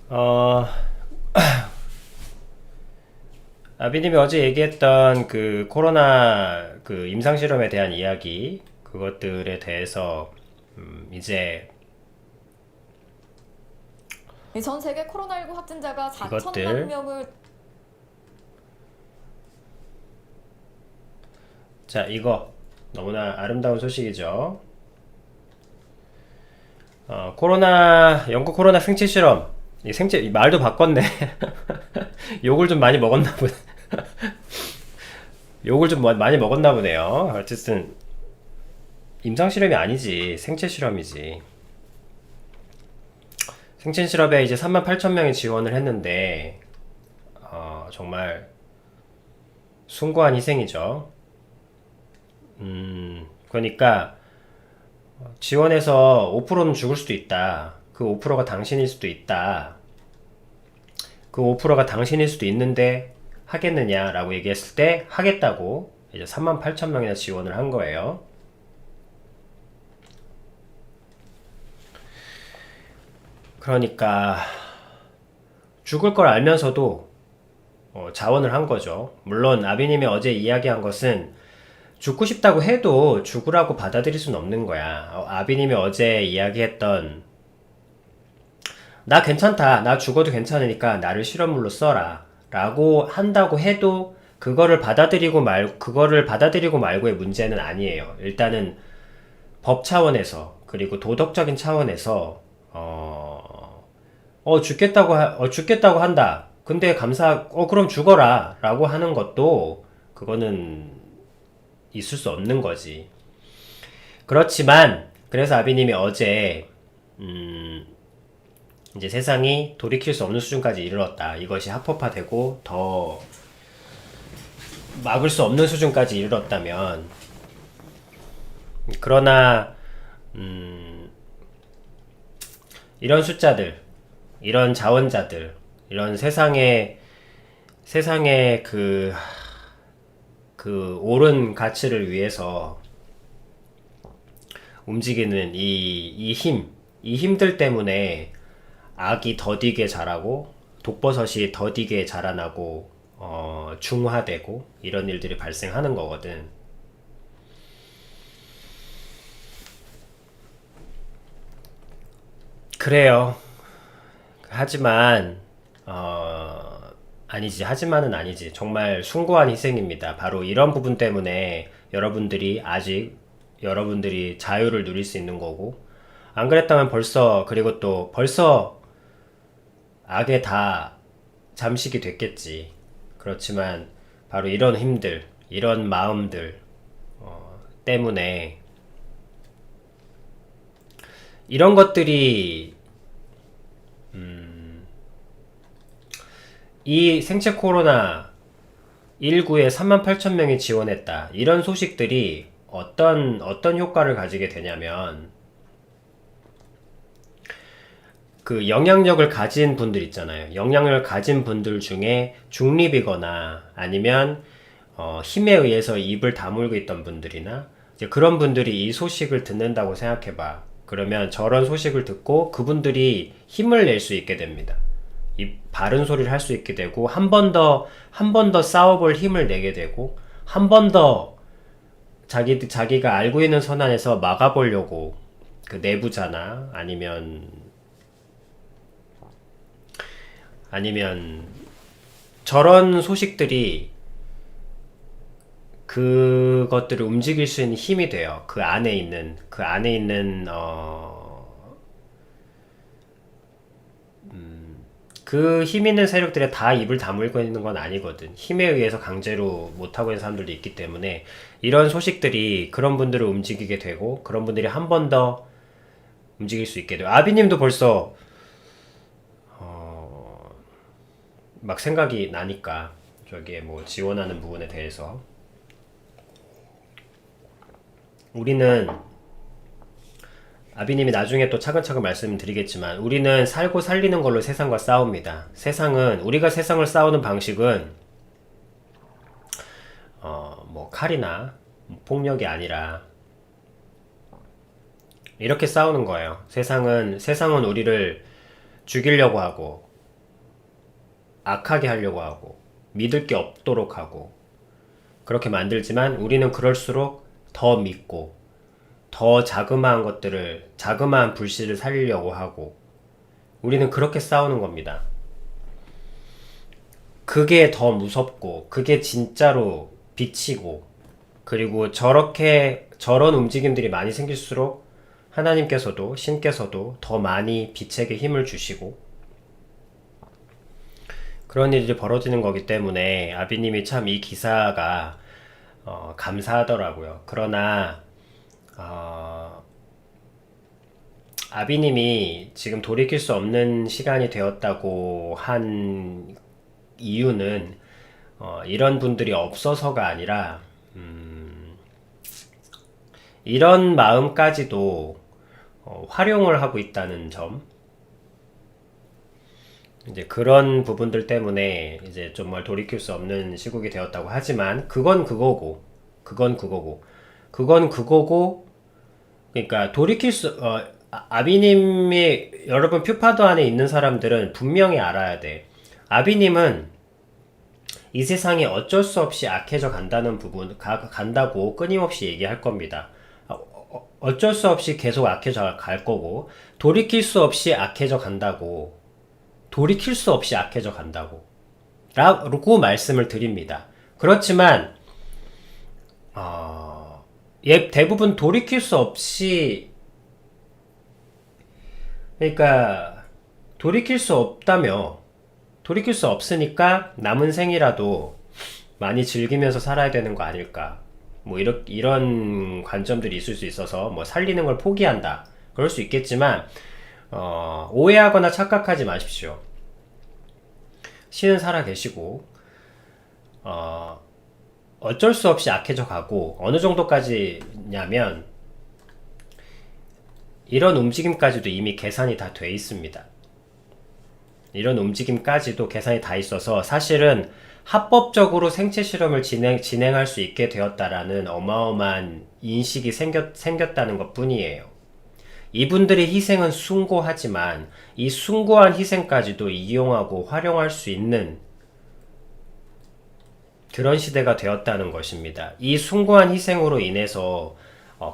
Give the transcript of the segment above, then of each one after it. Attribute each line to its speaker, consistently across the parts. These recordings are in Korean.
Speaker 1: 어, 아비님이 어제 얘기했던 그 코로나 그 임상실험에 대한 이야기, 그것들에 대해서, 이제
Speaker 2: 전 세계 코로나19 확진자가 4천만
Speaker 1: 이것들,
Speaker 2: 명을
Speaker 1: 자, 이거 너무나 아름다운 소식이죠. 영국 코로나 생체 실험, 이 생체, 이 말도 바꿨네. 욕을 좀 많이 먹었나 보네. 욕을 좀 많이 먹었나 보네요. 어쨌든, 임상실험이 아니지. 생체 실험이지. 생체 실험에 이제 3만 8천 명이 지원을 했는데, 정말 숭고한 희생이죠. 그러니까 지원해서 5%는 죽을 수도 있다. 그 5%가 당신일 수도 있다. 그 5%가 당신일 수도 있는데 하겠느냐라고 얘기했을 때 하겠다고 이제 3만 8천 명이나 지원을 한 거예요. 그러니까 죽을 걸 알면서도 자원을 한 거죠. 물론 아비님이 어제 이야기한 것은 죽고 싶다고 해도 죽으라고 받아들일 수는 없는 거야. 아비님이 어제 이야기했던 나 괜찮다. 나 죽어도 괜찮으니까 나를 실험물로 써라. 라고 한다고 해도 그거를 받아들이고 말고의 문제는 아니에요. 일단은 법 차원에서, 그리고 도덕적인 차원에서, 죽겠다고 한다. 근데 그럼 죽어라. 라고 하는 것도, 그거는 있을 수 없는 거지. 그렇지만, 그래서 아비님이 어제, 이제 세상이 돌이킬 수 없는 수준까지 이르렀다. 이것이 합법화되고 더 막을 수 없는 수준까지 이르렀다면, 그러나 이런 숫자들, 이런 자원자들, 이런 세상의 그 옳은 가치를 위해서 움직이는 이 힘들 때문에 악이 더디게 자라고 독버섯이 더디게 자라나고 중화되고 이런 일들이 발생하는 거거든. 그래요. 하지만 아니지. 하지만은 아니지. 정말 숭고한 희생입니다. 바로 이런 부분 때문에 여러분들이 자유를 누릴 수 있는 거고, 안 그랬다면 그리고 또 벌써 악에 다 잠식이 됐겠지. 그렇지만 바로 이런 힘들, 이런 마음들 때문에 이런 것들이 이 생체 코로나 19에 3만 8천 명이 지원했다. 이런 소식들이 어떤 효과를 가지게 되냐면, 그 영향력을 가진 분들 있잖아요. 영향력을 가진 분들 중에 중립이거나 아니면 힘에 의해서 입을 다물고 있던 분들이나 이제 그런 분들이 이 소식을 듣는다고 생각해봐. 그러면 저런 소식을 듣고 그분들이 힘을 낼 수 있게 됩니다. 이 바른 소리를 할 수 있게 되고 한 번 더 싸워볼 힘을 내게 되고 한 번 더 자기가 알고 있는 선안에서 막아보려고 그 내부자나 아니면 저런 소식들이 그것들을 움직일 수 있는 힘이 돼요. 그 힘 있는 세력들이 다 입을 다물고 있는 건 아니거든. 힘에 의해서 강제로 못하고 있는 사람들도 있기 때문에 이런 소식들이 그런 분들을 움직이게 되고 그런 분들이 한 번 더 움직일 수 있게 돼요. 아비님도 벌써 막 생각이 나니까 저기에 뭐 지원하는 부분에 대해서 우리는 아비님이 나중에 또 차근차근 말씀드리겠지만 우리는 살고 살리는 걸로 세상과 싸웁니다. 우리가 세상을 싸우는 방식은 뭐 칼이나 폭력이 아니라 이렇게 싸우는 거예요. 세상은 우리를 죽이려고 하고 악하게 하려고 하고 믿을 게 없도록 하고 그렇게 만들지만 우리는 그럴수록 더 믿고 더 자그마한 것들을 자그마한 불씨를 살리려고 하고 우리는 그렇게 싸우는 겁니다. 그게 더 무섭고 그게 진짜로 비치고 그리고 저런 움직임들이 많이 생길수록 하나님께서도 신께서도 더 많이 빛에게 힘을 주시고 그런 일이 벌어지는 거기 때문에 아비님이 참 이 기사가 감사하더라고요. 그러나 아비님이 지금 돌이킬 수 없는 시간이 되었다고 한 이유는 이런 분들이 없어서가 아니라 이런 마음까지도 활용을 하고 있다는 점, 이제 그런 부분들 때문에 이제 정말 돌이킬 수 없는 시국이 되었다고 하지만 그건 그거고 그러니까 돌이킬 수 아비님이 여러분 퓨파도 안에 있는 사람들은 분명히 알아야 돼. 아비님은 이 세상이 어쩔 수 없이 악해져 간다는 부분 간다고 끊임없이 얘기할 겁니다. 어쩔 수 없이 계속 악해져 갈 거고 돌이킬 수 없이 악해져 간다고 라고 말씀을 드립니다. 그렇지만 대부분 돌이킬 수 없이 그러니까 돌이킬 수 없다며 돌이킬 수 없으니까 남은 생이라도 많이 즐기면서 살아야 되는 거 아닐까 뭐 이런 관점들이 있을 수 있어서 뭐 살리는 걸 포기한다 그럴 수 있겠지만 오해하거나 착각하지 마십시오. 신은 살아 계시고 어쩔 수 없이 악해져 가고 어느 정도까지냐면 이런 움직임까지도 이미 계산이 다 돼 있습니다. 이런 움직임까지도 계산이 다 있어서 사실은 합법적으로 생체 실험을 진행할 수 있게 되었다라는 어마어마한 인식이 생겼다는 것 뿐이에요. 이분들의 희생은 숭고하지만 이 숭고한 희생까지도 이용하고 활용할 수 있는 그런 시대가 되었다는 것입니다. 이 숭고한 희생으로 인해서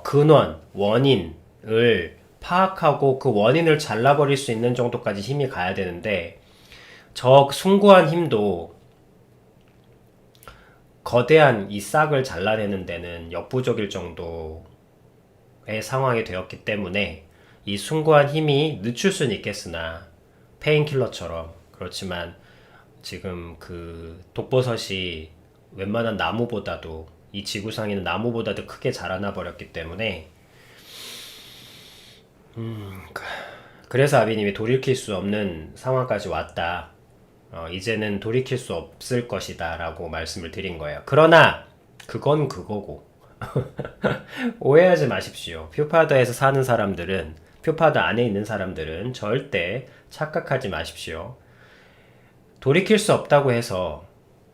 Speaker 1: 근원, 원인을 파악하고 그 원인을 잘라버릴 수 있는 정도까지 힘이 가야 되는데 저 숭고한 힘도 거대한 이 싹을 잘라내는 데는 역부족일 정도의 상황이 되었기 때문에 이 숭고한 힘이 늦출 수는 있겠으나 페인킬러처럼 그렇지만 지금 그 독버섯이 웬만한 나무보다도 이 지구상에 있는 나무보다도 크게 자라나 버렸기 때문에 그래서 아비님이 돌이킬 수 없는 상황까지 왔다. 이제는 돌이킬 수 없을 것이다 라고 말씀을 드린 거예요. 그러나 그건 그거고 오해하지 마십시오. 퓨파더에서 사는 사람들은 퓨파더 안에 있는 사람들은 절대 착각하지 마십시오. 돌이킬 수 없다고 해서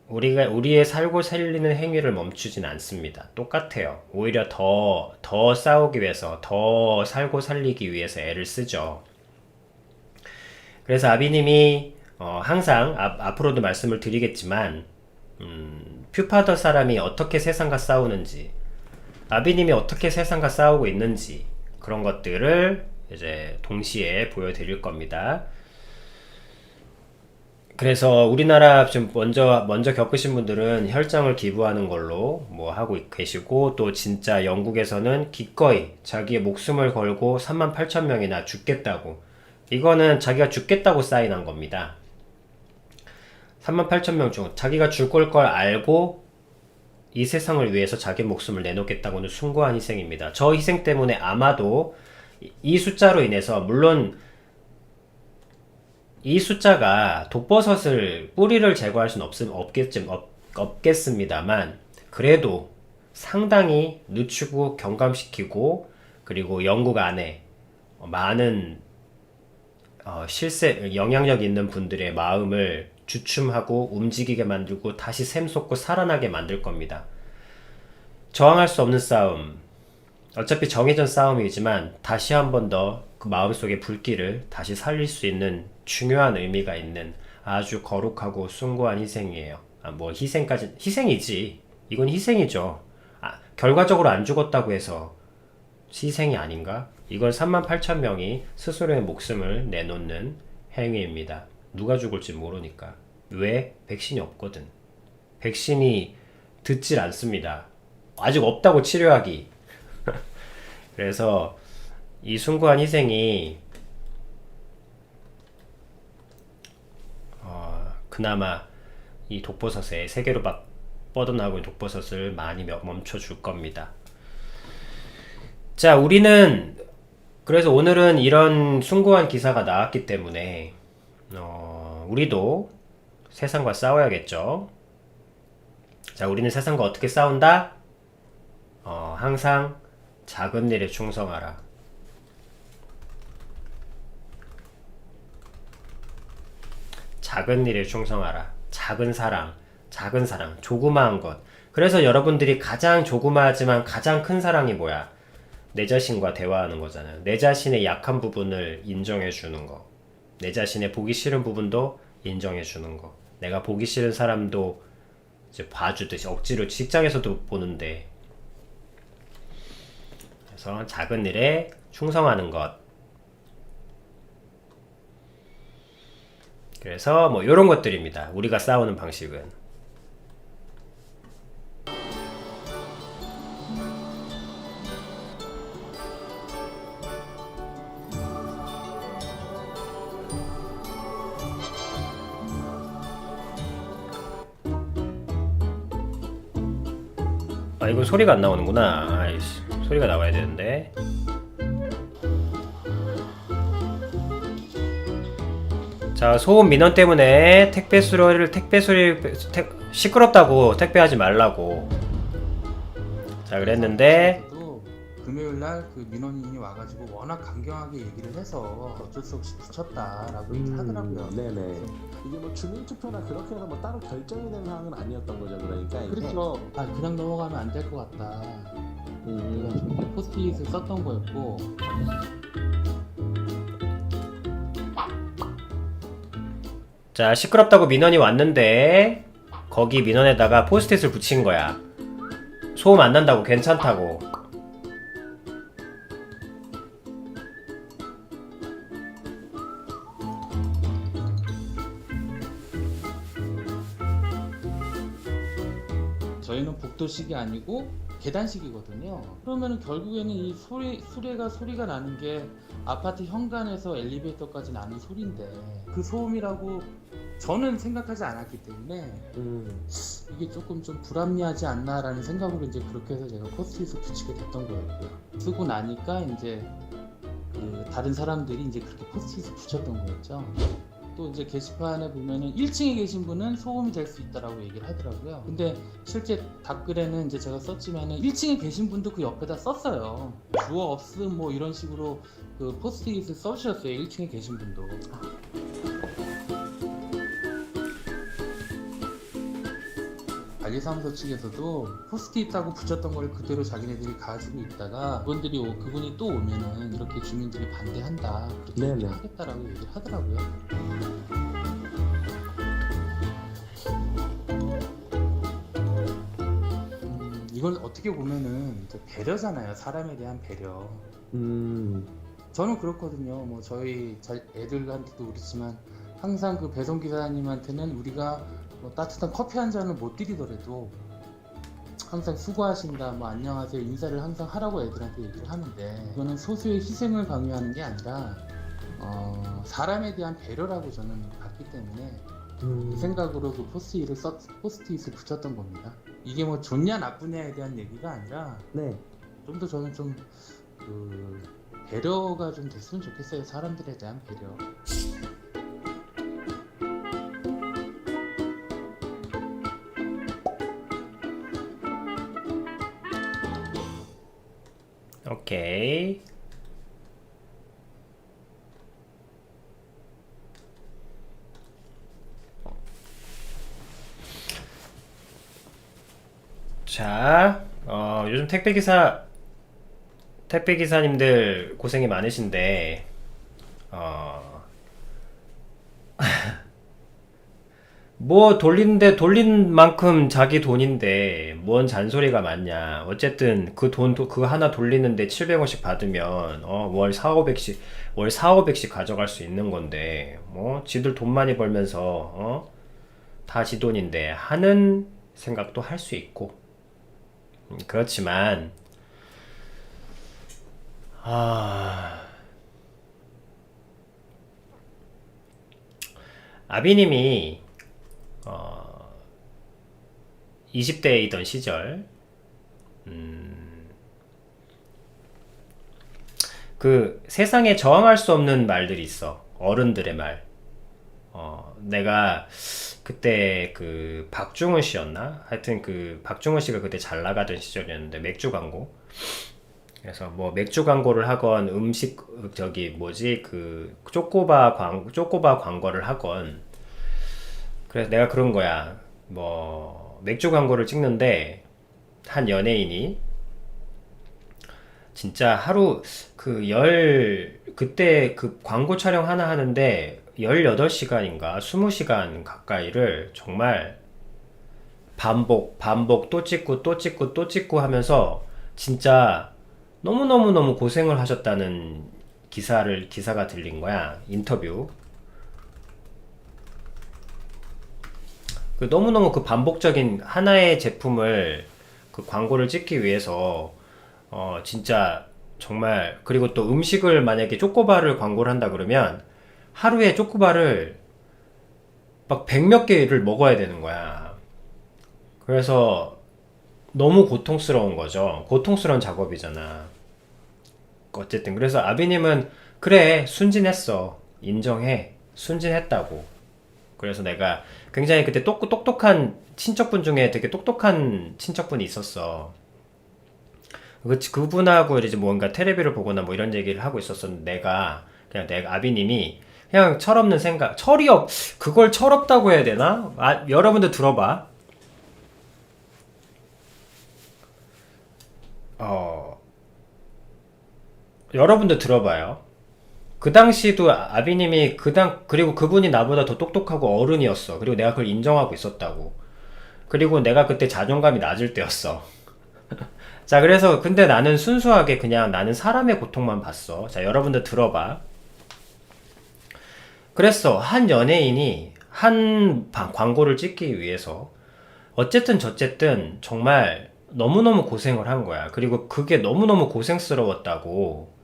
Speaker 1: 우리의 살고 살리는 행위를 멈추진 않습니다. 똑같아요. 오히려 더 싸우기 위해서 더 살고 살리기 위해서 애를 쓰죠. 그래서 아비님이 항상 앞으로도 말씀을 드리겠지만 퓨파더 사람이 어떻게 세상과 싸우는지 아비님이 어떻게 세상과 싸우고 있는지 그런 것들을 이제 동시에 보여드릴 겁니다. 그래서 우리나라 좀 먼저 겪으신 분들은 혈장을 기부하는 걸로 뭐 하고 계시고 또 진짜 영국에서는 기꺼이 자기의 목숨을 걸고 38,000명이나 죽겠다고 이거는 자기가 죽겠다고 사인한 겁니다. 38,000명 중 자기가 죽을 걸 알고 이 세상을 위해서 자기 목숨을 내놓겠다고는 숭고한 희생입니다. 저 희생 때문에 아마도 이 숫자로 인해서 물론 이 숫자가 독버섯을 뿌리를 제거할 수는 없겠습니다만 그래도 상당히 늦추고 경감시키고 그리고 영국 안에 많은 영향력 있는 분들의 마음을 주춤하고 움직이게 만들고 다시 샘솟고 살아나게 만들 겁니다. 저항할 수 없는 싸움, 어차피 정해진 싸움이지만 다시 한 번 더 그 마음속의 불길을 다시 살릴 수 있는 중요한 의미가 있는 아주 거룩하고 숭고한 희생이에요. 뭐 희생까지 희생이지. 이건 희생이죠. 결과적으로 안 죽었다고 해서 희생이 아닌가? 이건 38,000명이 스스로의 목숨을 내놓는 행위입니다. 누가 죽을지 모르니까. 왜? 백신이 없거든. 백신이 듣질 않습니다. 아직 없다고 치료하기. 그래서 이 숭고한 희생이 그나마 이 독버섯에 세계로 막 뻗어나오고 있는 독버섯을 많이 멈춰줄 겁니다. 자, 그래서 오늘은 이런 숭고한 기사가 나왔기 때문에 우리도 세상과 싸워야겠죠. 자, 우리는 세상과 어떻게 싸운다? 항상 작은 일에 충성하라. 작은 일에 충성하라. 작은 사랑, 조그마한 것. 그래서 여러분들이 가장 조그마하지만 가장 큰 사랑이 뭐야? 내 자신과 대화하는 거잖아요. 내 자신의 약한 부분을 인정해 주는 거. 내 자신의 보기 싫은 부분도 인정해 주는 거. 내가 보기 싫은 사람도 이제 봐주듯이 억지로 직장에서도 보는데. 그래서 작은 일에 충성하는 것. 그래서 뭐 이런 것들입니다. 우리가 싸우는 방식은. 이거 소리가 안 나오는구나. 아이씨, 소리가 나와야 되는데. 자, 소음 민원 때문에 시끄럽다고 택배하지 말라고. 자, 그랬는데
Speaker 3: 금요일 날 그 민원인이 와가지고 워낙 강경하게 얘기를 해서 어쩔 수 없이 붙였다라고 얘기하더라고요.
Speaker 4: 네네. 이게 뭐 주민투표나 그렇게 해서 뭐 따로 결정이 된 사항은 아니었던 거죠, 그러니까. 이게.
Speaker 3: 그렇죠. 그냥 넘어가면 안 될 것 같다. 그래가지고 포스트잇을 썼던 거였고.
Speaker 1: 자, 시끄럽다고 민원이 왔는데 거기 민원에다가 포스트잇을 붙인 거야. 소음 안 난다고, 괜찮다고.
Speaker 3: 저희는 복도식이 아니고 계단식이거든요. 그러면 결국에는 이 소리가 나는 게 아파트 현관에서 엘리베이터까지 나는 소리인데 그 소음이라고 저는 생각하지 않았기 때문에 이게 조금 좀 불합리하지 않나라는 생각으로 이제 그렇게 해서 제가 포스트잇을 붙이게 됐던 거였고요. 쓰고 나니까 이제 그 다른 사람들이 이제 그렇게 포스트잇을 붙였던 거였죠. 또 이제 게시판에 보면은 1층에 계신 분은 소음이 될 수 있다라고 얘기를 하더라고요. 근데 실제 답글에는 이제 제가 썼지만은 1층에 계신 분도 그 옆에다 썼어요. 주어 없음 뭐 이런 식으로 그 포스트잇을 써주셨어요. 1층에 계신 분도. 관리사무소 측에서도 포스트잇 하고 붙였던 걸 그대로 자기네들이 가지고 있다가 그분이 또 오면은 이렇게 주민들이 반대한다 그렇게
Speaker 4: 네네.
Speaker 3: 얘기를 하겠다라고 얘기를 하더라고요. 이걸 어떻게 보면은 또 배려잖아요. 사람에 대한 배려. 저는 그렇거든요. 뭐 저희 애들한테도 그렇지만 항상 그 배송 기사님한테는 우리가 뭐 따뜻한 커피 한 잔을 못 드리더라도 항상 수고하신다, 뭐 안녕하세요 인사를 항상 하라고 애들한테 얘기를 하는데 이거는 소수의 희생을 강요하는 게 아니라 사람에 대한 배려라고 저는 봤기 때문에 그 생각으로 그 포스트잇을 붙였던 겁니다. 이게 뭐 좋냐 나쁘냐에 대한 얘기가 아니라
Speaker 4: 네.
Speaker 3: 좀 더 저는 좀 그 배려가 좀 됐으면 좋겠어요. 사람들에 대한 배려.
Speaker 1: 오케이. 자, 요즘 택배기사님들 고생이 많으신데, 뭐 돌리는데 돌린 만큼 자기 돈인데 뭔 잔소리가 많냐. 어쨌든 그 돈 그 하나 돌리는데 700원씩 받으면 월 4, 500씩 월 4, 500씩 가져갈 수 있는 건데 뭐 지들 돈 많이 벌면서 다 지 돈인데 하는 생각도 할 수 있고. 그렇지만 아 아비님이 20대이던 시절 그 세상에 저항할 수 없는 말들이 있어. 어른들의 말. 내가 그때 그 박중훈 씨였나? 하여튼 그 박중훈 씨가 그때 잘 나가던 시절이었는데 맥주 광고. 그래서 뭐 맥주 광고를 하건 음식 저기 뭐지 그 쪼꼬바 광고를 하건. 그래서 내가 그런 거야. 뭐 맥주 광고를 찍는데 한 연예인이 진짜 하루 그때 그 광고 촬영 하나 하는데 18시간인가 20시간 가까이를 정말 반복 또 찍고 또 찍고 또 찍고 하면서 진짜 너무너무너무 고생을 하셨다는 기사가 들린 거야. 인터뷰. 그 너무너무 그 반복적인 하나의 제품을 그 광고를 찍기 위해서 진짜 정말. 그리고 또 음식을 만약에 쪼꼬바를 광고를 한다 그러면 하루에 쪼꼬바를 막 100몇 개를 먹어야 되는 거야. 그래서 너무 고통스러운 거죠. 고통스러운 작업이잖아. 어쨌든 그래서 아비님은 그래 순진했어. 인정해. 순진했다고. 그래서 내가 굉장히 그때 똑똑한 친척분 중에 되게 똑똑한 친척분이 있었어. 그분하고 이제 뭔가 테레비를 보거나 뭐 이런 얘기를 하고 있었었는데 내가 아비님이 그냥 철없는 생각, 그걸 철없다고 해야 되나? 여러분들 들어봐. 여러분들 들어봐요. 그 당시도 아비님이 그리고 그분이 나보다 더 똑똑하고 어른이었어. 그리고 내가 그걸 인정하고 있었다고. 그리고 내가 그때 자존감이 낮을 때였어. 자, 그래서 근데 나는 순수하게 그냥 나는 사람의 고통만 봤어. 자, 여러분들 들어봐. 그랬어. 한 연예인이 광고를 찍기 위해서 어쨌든 저쨌든 정말 너무너무 고생을 한 거야. 그리고 그게 너무너무 고생스러웠다고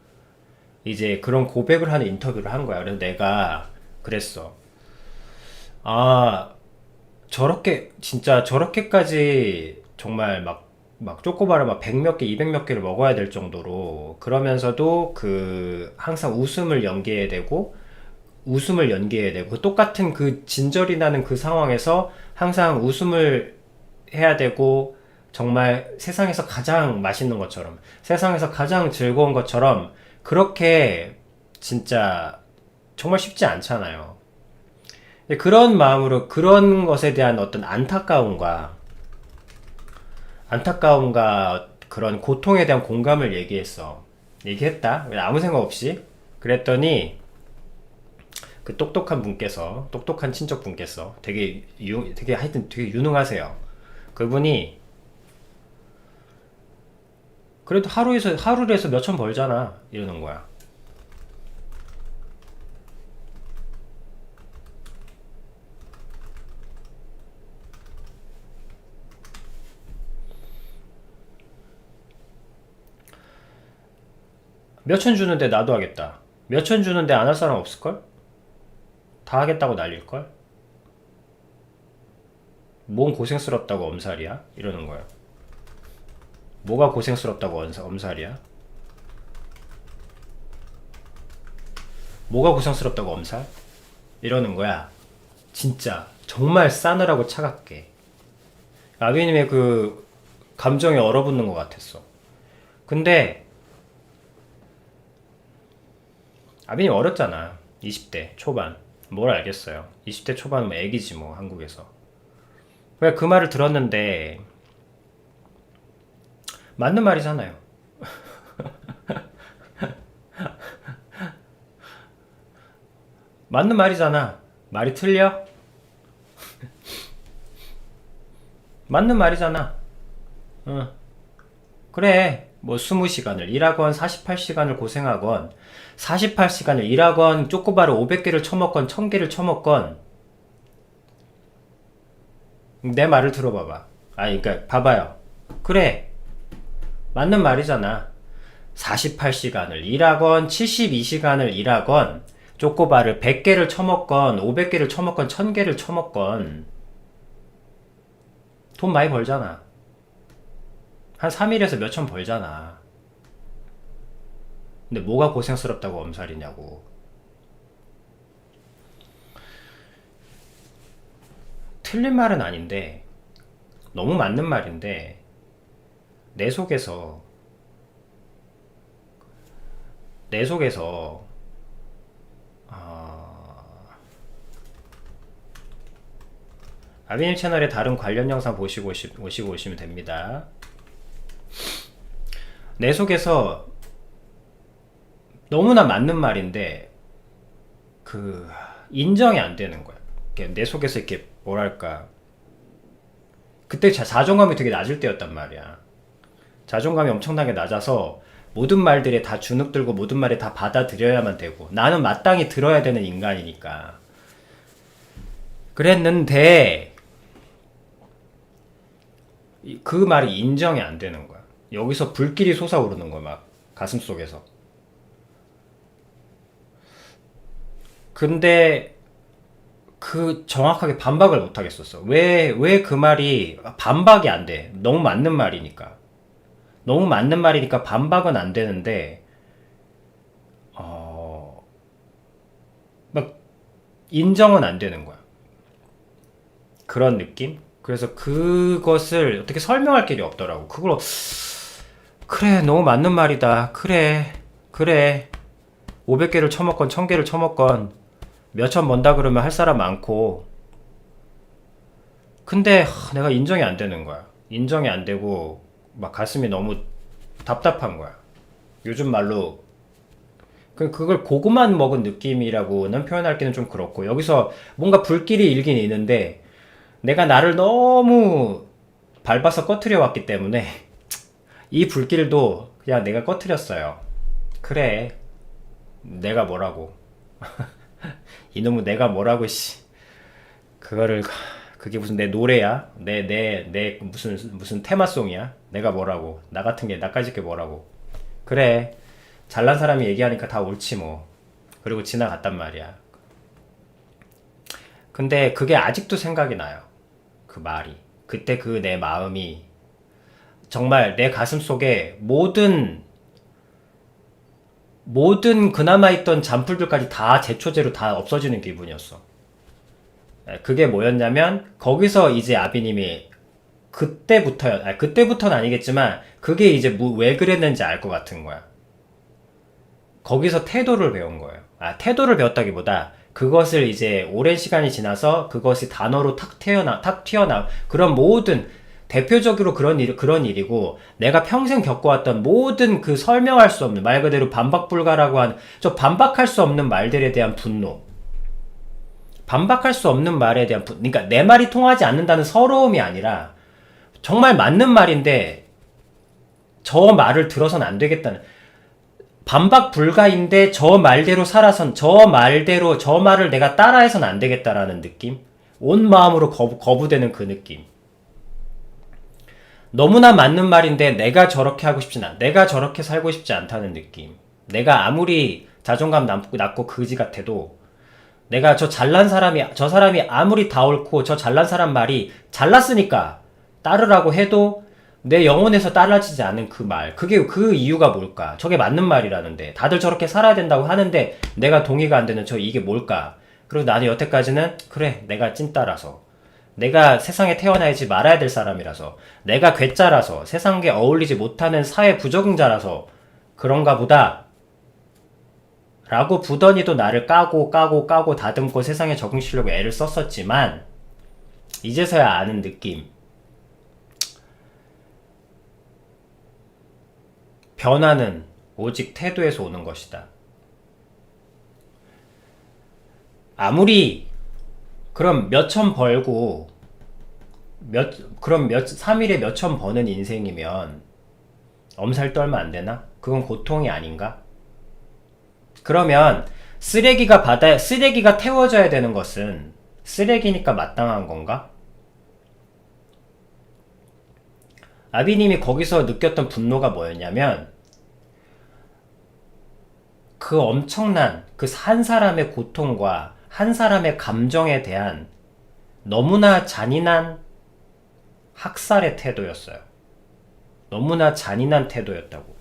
Speaker 1: 이제 그런 고백을 하는 인터뷰를 한 거야. 그래서 내가 그랬어. 아, 진짜 저렇게까지 정말 막 쪼꼬바를 막 100몇 개, 200몇 개를 먹어야 될 정도로 그러면서도 항상 웃음을 연기해야 되고 그 똑같은 그 진절이 나는 그 상황에서 항상 웃음을 해야 되고 정말 세상에서 가장 맛있는 것처럼 세상에서 가장 즐거운 것처럼 그렇게 진짜 정말 쉽지 않잖아요. 근데 그런 마음으로 그런 것에 대한 어떤 안타까움과 그런 고통에 대한 공감을 얘기했다. 아무 생각 없이. 그랬더니 그 똑똑한 친척분께서 하여튼 되게 유능하세요. 그분이 그래도 하루를 해서 몇천 벌잖아. 이러는 거야. 몇천 주는데 나도 하겠다. 몇천 주는데 안 할 사람 없을걸? 다 하겠다고 난릴걸? 뭔 고생스럽다고 엄살이야? 이러는 거야. 뭐가 고생스럽다고 엄살이야? 뭐가 고생스럽다고 엄살? 이러는 거야. 진짜 정말 싸늘하고 차갑게. 아비님의 그 감정에 얼어붙는 것 같았어. 근데 아비님 어렸잖아. 20대 초반. 뭘 알겠어요. 20대 초반은 뭐 애기지 뭐 한국에서. 왜 그 말을 들었는데 맞는 말이잖아요. 맞는 말이잖아. 말이 틀려? 맞는 말이잖아. 응. 그래. 뭐 20시간을 일하건 48시간을 고생하건 48시간을 일하건 쪼꼬바를 500개를 쳐먹건 1000개를 쳐먹건 내 말을 들어봐봐. 아니 그러니까 봐봐요. 그래. 맞는 말이잖아. 48시간을 일하건 72시간을 일하건 쪼꼬바를 100개를 쳐먹건 500개를 쳐먹건 1000개를 쳐먹건 돈 많이 벌잖아. 한 3일에서 몇천 벌잖아. 근데 뭐가 고생스럽다고 엄살이냐고. 틀린 말은 아닌데 너무 맞는 말인데 내 속에서 아비님 채널에 다른 관련 영상 보시고 오시면 됩니다. 내 속에서 너무나 맞는 말인데 그 인정이 안 되는 거야. 내 속에서 이렇게 뭐랄까 그때 자존감이 되게 낮을 때였단 말이야. 자존감이 엄청나게 낮아서 모든 말들에 다 주눅들고 모든 말에 다 받아들여야만 되고 나는 마땅히 들어야 되는 인간이니까 그랬는데 그 말이 인정이 안 되는 거야. 여기서 불길이 솟아오르는 거야. 막 가슴속에서. 근데 그 정확하게 반박을 못 하겠었어. 왜 그 말이 반박이 안 돼. 너무 맞는 말이니까. 너무 맞는 말이니까 반박은 안 되는데 막 인정은 안 되는 거야. 그런 느낌? 그래서 그것을 어떻게 설명할 길이 없더라고. 그걸 그래 너무 맞는 말이다. 그래 500개를 쳐먹건 1000개를 쳐먹건 몇천 번다 그러면 할 사람 많고 근데 내가 인정이 안 되는 거야. 인정이 안 되고 막 가슴이 너무 답답한 거야. 요즘 말로 그걸 고구만 먹은 느낌이라고는 표현하기는 좀 그렇고 여기서 뭔가 불길이 일긴 있는데 내가 나를 너무 밟아서 꺼트려 왔기 때문에 이 불길도 그냥 내가 꺼트렸어요. 그래 내가 뭐라고 이놈은 내가 뭐라고 씨 그거를 그게 무슨 내 노래야? 내 무슨 테마송이야? 내가 뭐라고 나 같은 게 나까짓 게 뭐라고 그래 잘난 사람이 얘기하니까 다 옳지 뭐 그리고 지나갔단 말이야. 근데 그게 아직도 생각이 나요. 그 말이 그때 그 내 마음이 정말 내 가슴 속에 모든 그나마 있던 잔풀들까지 다 제초제로 다 없어지는 기분이었어. 그게 뭐였냐면 거기서 이제 아비님이 그때부터는 아니겠지만 그게 이제 왜 그랬는지 알 것 같은 거야. 거기서 태도를 배운 거예요. 태도를 배웠다기보다 그것을 이제 오랜 시간이 지나서 그것이 단어로 탁 튀어나 그런 모든 대표적으로 그런 일이고 내가 평생 겪어왔던 모든 그 설명할 수 없는 말 그대로 반박불가라고 한 저 반박할 수 없는 말들에 대한 분노 반박할 수 없는 말에 대한 그러니까 내 말이 통하지 않는다는 서러움이 아니라 정말 맞는 말인데 저 말을 들어서는 안 되겠다는 반박 불가인데 저 말대로 살아선 저 말을 내가 따라해서는 안 되겠다라는 느낌 온 마음으로 거부되는 그 느낌 너무나 맞는 말인데 내가 저렇게 하고 싶진 않아. 내가 저렇게 살고 싶지 않다는 느낌. 내가 아무리 자존감 낮고 그지 같아도 내가 저 사람이 아무리 다 옳고 저 잘난 사람 말이 잘났으니까 따르라고 해도 내 영혼에서 따라지지 않은 그 말. 그게 그 이유가 뭘까? 저게 맞는 말이라는데. 다들 저렇게 살아야 된다고 하는데 내가 동의가 안 되는 이게 뭘까? 그리고 나는 여태까지는 그래 내가 찐따라서 내가 세상에 태어나야지 말아야 될 사람이라서 내가 괴짜라서 세상에 어울리지 못하는 사회 부적응자라서 그런가 보다 라고 부더니도 나를 까고 다듬고 세상에 적응시려고 애를 썼었지만 이제서야 아는 느낌 변화는 오직 태도에서 오는 것이다. 아무리 그럼 몇천 벌고 그럼 3일에 몇천 버는 인생이면 엄살 떨면 안 되나? 그건 고통이 아닌가? 그러면 쓰레기가 태워져야 되는 것은 쓰레기니까 마땅한 건가? 아비님이 거기서 느꼈던 분노가 뭐였냐면 그 엄청난 그 한 사람의 고통과 한 사람의 감정에 대한 너무나 잔인한 학살의 태도였어요. 너무나 잔인한 태도였다고.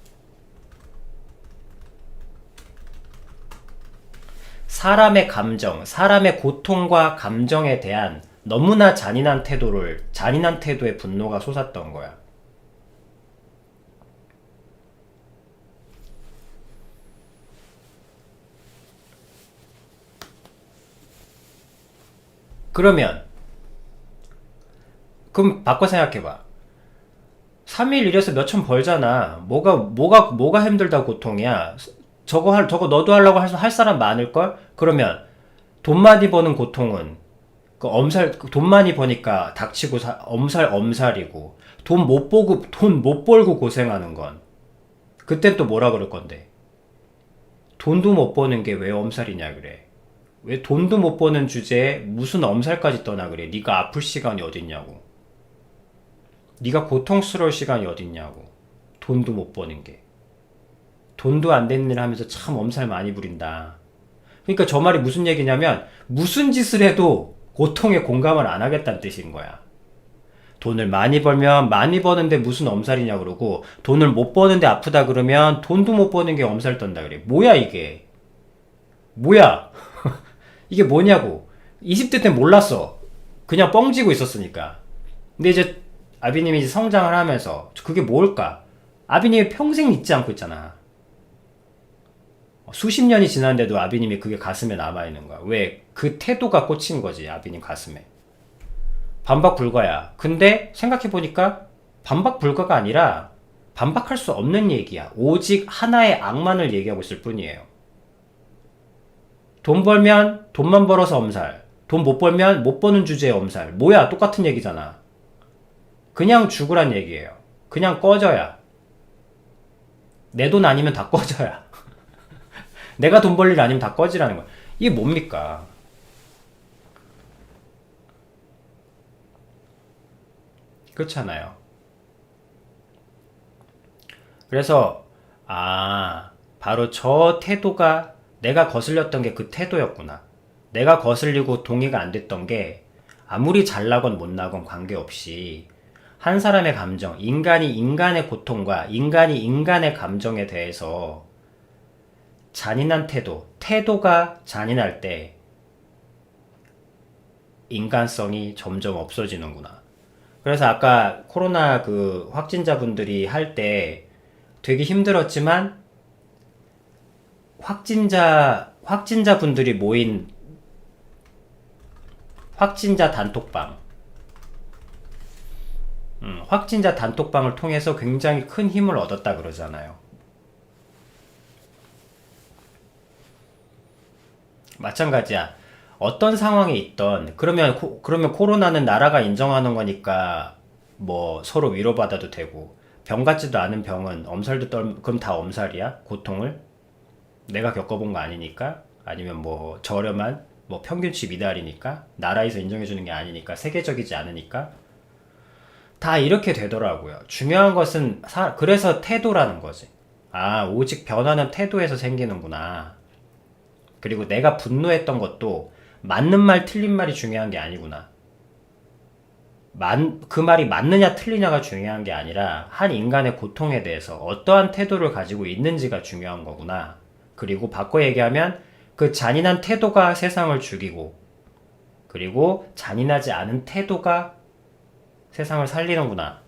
Speaker 1: 사람의 감정, 사람의 고통과 감정에 대한 너무나 잔인한 태도의 분노가 솟았던 거야. 그럼 바꿔 생각해봐. 3일 일해서 몇천 벌잖아. 뭐가 힘들다 고통이야. 저거 너도 하려고 할 사람 많을걸? 그러면 돈 많이 버는 고통은 돈 많이 버니까 닥치고 엄살이고 돈 못 벌고 고생하는 건 그땐 또 뭐라 그럴 건데? 돈도 못 버는 게 왜 엄살이냐 그래. 왜 돈도 못 버는 주제에 무슨 엄살까지 떠나 그래. 네가 아플 시간이 어딨냐고. 네가 고통스러울 시간이 어딨냐고. 돈도 못 버는 게. 돈도 안 되는 일 하면서 참 엄살 많이 부린다. 그러니까 저 말이 무슨 얘기냐면 무슨 짓을 해도 고통에 공감을 안 하겠다는 뜻인 거야. 돈을 많이 벌면 많이 버는데 무슨 엄살이냐 그러고 돈을 못 버는데 아프다 그러면 돈도 못 버는 게 엄살 떤다 그래. 뭐야 이게. 뭐야. 이게 뭐냐고. 20대 때 몰랐어. 그냥 뻥지고 있었으니까. 근데 이제 아비님이 이제 성장을 하면서 그게 뭘까? 아비님이 평생 잊지 않고 있잖아. 수십 년이 지났는데도 아비님이 그게 가슴에 남아있는 거야. 왜? 그 태도가 꽂힌 거지, 아비님 가슴에. 반박 불가야. 근데 생각해보니까 반박 불가가 아니라 반박할 수 없는 얘기야. 오직 하나의 악만을 얘기하고 있을 뿐이에요. 돈 벌면 돈만 벌어서 엄살. 돈 못 벌면 못 버는 주제에 엄살. 뭐야, 똑같은 얘기잖아. 그냥 죽으란 얘기예요. 그냥 꺼져야. 내 돈 아니면 다 꺼져야. 내가 돈 벌 일 아니면 다 꺼지라는 거야. 이게 뭡니까? 그렇잖아요. 그래서 바로 저 태도가 내가 거슬렸던 게 그 태도였구나. 내가 거슬리고 동의가 안 됐던 게 아무리 잘나건 못나건 관계없이 한 사람의 감정, 인간이 인간의 고통과 인간이 인간의 감정에 대해서 잔인한 태도가 잔인할 때 인간성이 점점 없어지는구나. 그래서 아까 코로나 그 확진자분들이 할 때 되게 힘들었지만 확진자분들이 모인 확진자 단톡방을 통해서 굉장히 큰 힘을 얻었다 그러잖아요. 마찬가지야. 어떤 상황에 있던 그러면 코로나는 나라가 인정하는 거니까 뭐 서로 위로받아도 되고 병 같지도 않은 병은 그럼 다 엄살이야? 고통을? 내가 겪어본 거 아니니까? 아니면 뭐 저렴한 뭐 평균치 미달이니까? 나라에서 인정해주는 게 아니니까? 세계적이지 않으니까? 다 이렇게 되더라고요. 중요한 것은 그래서 태도라는 거지. 오직 변화는 태도에서 생기는구나. 그리고 내가 분노했던 것도 맞는 말 틀린 말이 중요한 게 아니구나. 그 말이 맞느냐 틀리냐가 중요한 게 아니라 한 인간의 고통에 대해서 어떠한 태도를 가지고 있는지가 중요한 거구나. 그리고 바꿔 얘기하면 그 잔인한 태도가 세상을 죽이고 그리고 잔인하지 않은 태도가 세상을 살리는구나.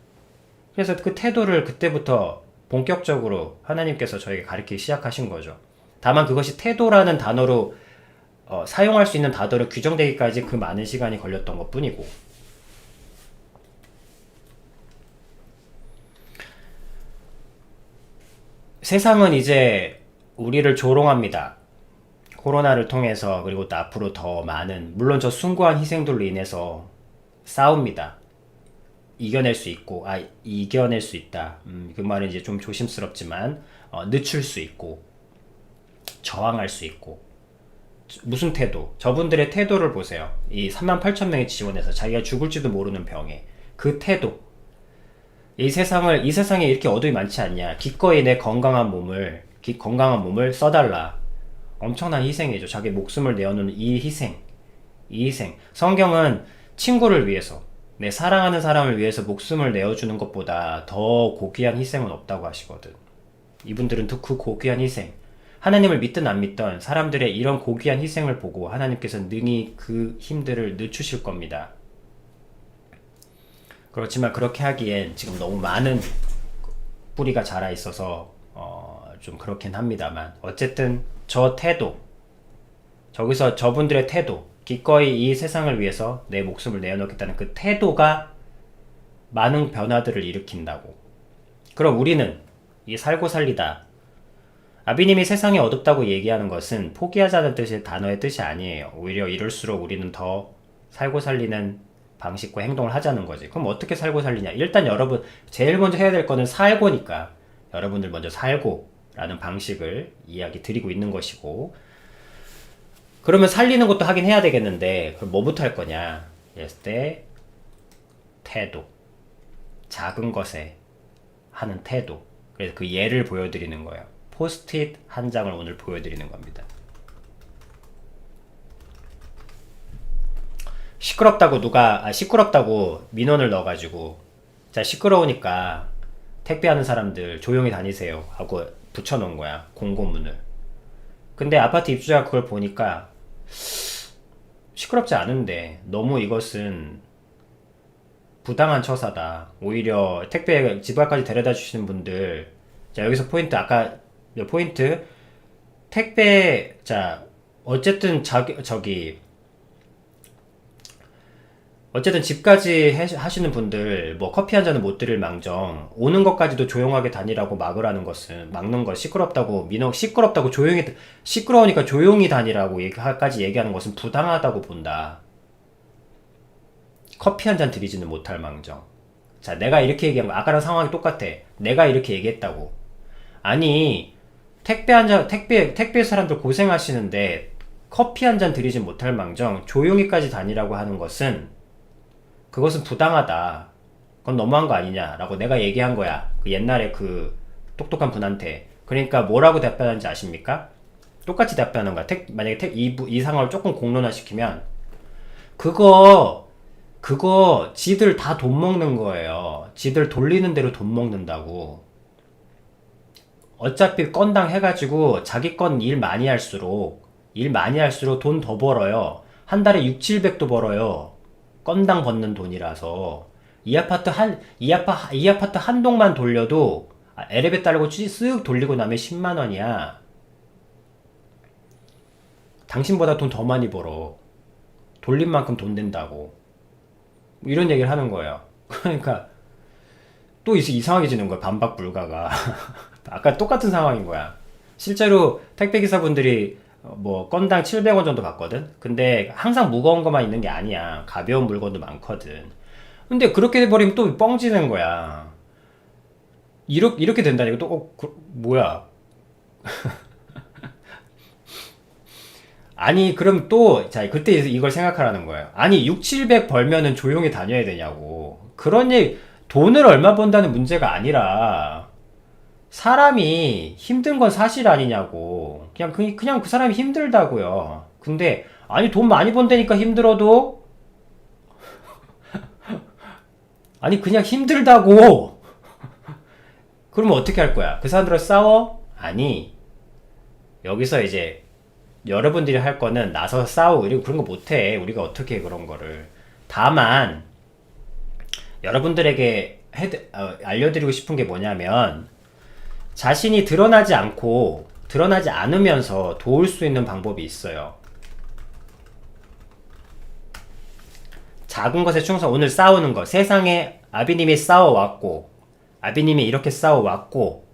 Speaker 1: 그래서 그 태도를 그때부터 본격적으로 하나님께서 저에게 가르치기 시작하신 거죠. 다만 그것이 태도라는 단어로 사용할 수 있는 단어로 규정되기까지 그 많은 시간이 걸렸던 것 뿐이고. 세상은 이제 우리를 조롱합니다. 코로나를 통해서. 그리고 또 앞으로 더 많은, 물론 저 숭고한 희생들로 인해서 싸웁니다. 이겨낼 수 있고, 이겨낼 수 있다. 그 말은 이제 좀 조심스럽지만, 늦출 수 있고, 저항할 수 있고. 무슨 태도? 저분들의 태도를 보세요. 이 38,000명이 지원해서 자기가 죽을지도 모르는 병에. 그 태도. 이 세상에 이렇게 어둠이 많지 않냐. 기꺼이 내 건강한 몸을 써달라. 엄청난 희생이죠. 자기 목숨을 내어놓는 이 희생. 성경은 친구를 위해서, 내 사랑하는 사람을 위해서 목숨을 내어주는 것보다 더 고귀한 희생은 없다고 하시거든. 이분들은 그 고귀한 희생, 하나님을 믿든 안 믿든 사람들의 이런 고귀한 희생을 보고 하나님께서 능히 그 힘들을 늦추실 겁니다. 그렇지만 그렇게 하기엔 지금 너무 많은 뿌리가 자라 있어서 좀 그렇긴 합니다만, 어쨌든 저 태도, 저기서 저분들의 태도, 기꺼이 이 세상을 위해서 내 목숨을 내어놓겠다는 그 태도가 많은 변화들을 일으킨다고. 그럼 우리는 이 살고 살리다, 아비님이 세상이 어둡다고 얘기하는 것은 포기하자는 뜻의 단어의 뜻이 아니에요. 오히려 이럴수록 우리는 더 살고 살리는 방식과 행동을 하자는 거지. 그럼 어떻게 살고 살리냐? 일단 여러분 제일 먼저 해야 될 거는 살고니까 여러분들 먼저 살고 라는 방식을 이야기 드리고 있는 것이고, 그러면 살리는 것도 하긴 해야 되겠는데 그럼 뭐부터 할 거냐 했을 때 태도, 작은 것에 하는 태도. 그래서 그 예를 보여드리는 거예요. 포스트잇 한 장을 오늘 보여드리는 겁니다. 시끄럽다고 민원을 넣어가지고, 자, 시끄러우니까 택배하는 사람들 조용히 다니세요 하고 붙여놓은 거야, 공고문을. 근데 아파트 입주자가 그걸 보니까 시끄럽지 않은데 너무 이것은 부당한 처사다. 오히려 택배 집 앞까지 데려다 주시는 분들, 자, 여기서 포인트, 아까 포인트, 택배, 자, 어쨌든 어쨌든 집까지 하시는 분들 뭐 커피 한 잔은 못 드릴 망정 오는 것까지도 조용하게 다니라고 막는 거, 시끄럽다고 시끄러우니까 조용히 다니라고 까지 얘기하는 것은 부당하다고 본다. 커피 한 잔 드리지는 못할 망정. 자, 내가 이렇게 얘기한 거, 아까랑 상황이 똑같아. 내가 이렇게 얘기했다고. 아니, 택배 사람들 고생하시는데 커피 한 잔 드리진 못할 망정 조용히까지 다니라고 하는 것은, 그것은 부당하다. 그건 너무한 거 아니냐라고 내가 얘기한 거야. 그 옛날에 그 똑똑한 분한테. 그러니까 뭐라고 답변하는지 아십니까? 똑같이 답변하는 거야. 만약에 이 상황을 조금 공론화시키면, 그거 지들 다 돈 먹는 거예요. 지들 돌리는 대로 돈 먹는다고. 어차피 건당 해가지고 자기 건 일 많이 할수록 돈 더 벌어요. 한 달에 600~700도 벌어요. 건당 벗는 돈이라서. 이 아파트 한 동만 돌려도 엘리베이터 달고 쓱 돌리고 나면 10만 원이야. 당신보다 돈 더 많이 벌어. 돌린 만큼 돈 된다고. 이런 얘기를 하는 거예요. 그러니까 또 이상하게지는 거야. 반박 불가가. 아까 똑같은 상황인 거야. 실제로 택배기사분들이 뭐 건당 700원 정도 받거든. 근데 항상 무거운 것만 있는 게 아니야. 가벼운 물건도 많거든. 근데 그렇게 돼버리면 또 뻥지는 거야. 이렇게 된다니까. 또 뭐야. 아니, 그럼 또, 자, 그때 이걸 생각하라는 거예요. 아니, 600~700 벌면은 조용히 다녀야 되냐고. 그런 얘기, 돈을 얼마 번다는 문제가 아니라, 사람이 힘든 건 사실 아니냐고. 그냥 그 사람이 힘들다고요. 근데, 아니, 돈 많이 번다니까 힘들어도, 아니, 그냥 힘들다고. 그러면 어떻게 할 거야? 그 사람들과 싸워? 아니, 여기서 이제, 여러분들이 할 거는 나서서 싸우고 이런 거 못해. 우리가 어떻게 해, 그런 거를. 다만 여러분들에게 알려드리고 싶은 게 뭐냐면, 자신이 드러나지 않으면서 도울 수 있는 방법이 있어요. 작은 것에 충성. 오늘 싸우는 거, 세상에 아비님이 싸워왔고, 아비님이 이렇게 싸워왔고,